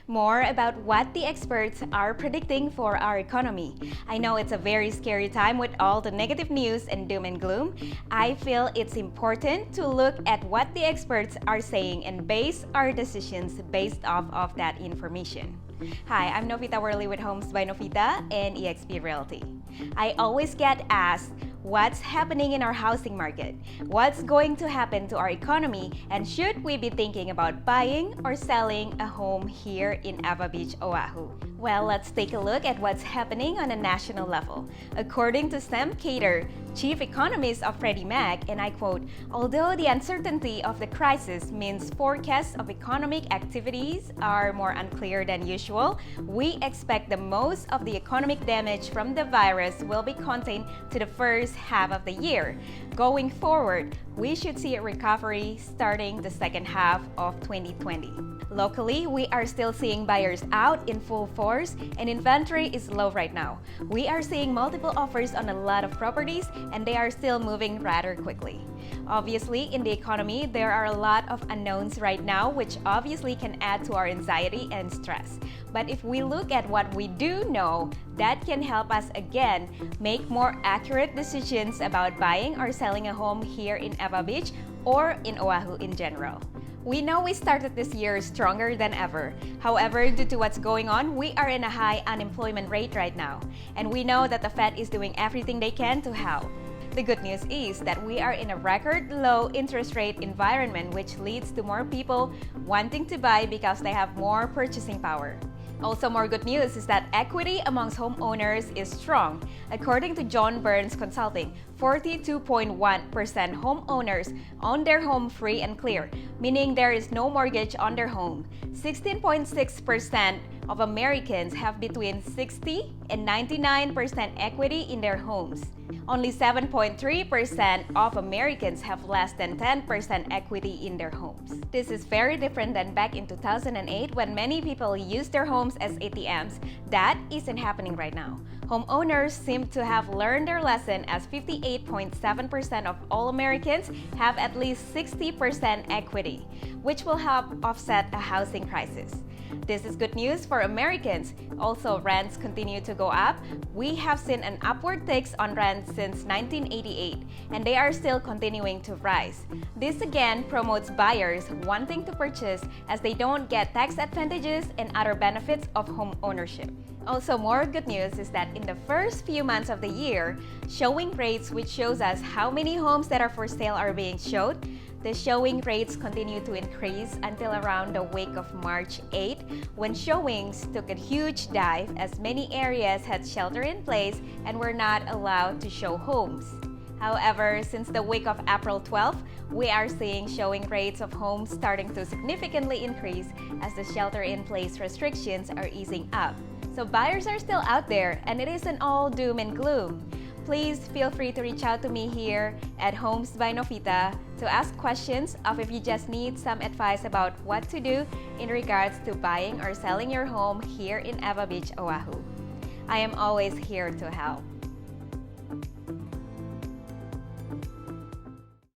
More about what the experts are predicting for our economy. I know it's a very scary time with all the negative news and doom and gloom. I feel it's important to look at what the experts are saying and base our decisions based off of that information. Hi, I'm Novita Worley with Homes by Novita and eXp Realty. I always get asked, what's happening in our housing market? What's going to happen to our economy? And should we be thinking about buying or selling a home here in Ava Beach, Oahu? Well, let's take a look at what's happening on a national level. According to Sam Khater, chief economist of Freddie Mac, and I quote, "Although the uncertainty of the crisis means forecasts of economic activities are more unclear than usual, we expect the most of the economic damage from the virus will be contained to the first half of the year. Going forward, we should see a recovery starting the second half of 2020. Locally, we are still seeing buyers out in full force and inventory is low right now. We are seeing multiple offers on a lot of properties and they are still moving rather quickly. Obviously, in the economy, there are a lot of unknowns right now, which obviously can add to our anxiety and stress. But if we look at what we do know, that can help us again make more accurate decisions about buying or selling a home here in Ava Beach or in Oahu in general. We know we started this year stronger than ever. However, due to what's going on, we are in a high unemployment rate right now. And we know that the Fed is doing everything they can to help. The good news is that we are in a record low interest rate environment, which leads to more people wanting to buy because they have more purchasing power. Also, more good news is that equity amongst homeowners is strong. According to John Burns Consulting, 42.1% homeowners own their home free and clear, meaning there is no mortgage on their home. 16.6% of Americans have between 60 and 99% equity in their homes. Only 7.3% of Americans have less than 10% equity in their homes. This is very different than back in 2008 when many people used their homes as ATMs. That isn't happening right now. Homeowners seem to have learned their lesson as 58.7% of all Americans have at least 60% equity, which will help offset a housing crisis. This is good news for Americans. Also, rents continue to go up. We have seen an upward tick on rents since 1988, and they are still continuing to rise. This again promotes buyers wanting to purchase as they don't get tax advantages and other benefits of home ownership. Also, more good news is that in the first few months of the year, showing rates, which shows us how many homes that are for sale are being showed, the showing rates continue to increase until around the week of March 8, when showings took a huge dive as many areas had shelter in place and were not allowed to show homes. However, since the week of April 12, we are seeing showing rates of homes starting to significantly increase as the shelter-in-place restrictions are easing up. So buyers are still out there and it isn't all doom and gloom. Please feel free to reach out to me here at Homes by Novita to ask questions or if you just need some advice about what to do in regards to buying or selling your home here in Ava Beach, Oahu. I am always here to help.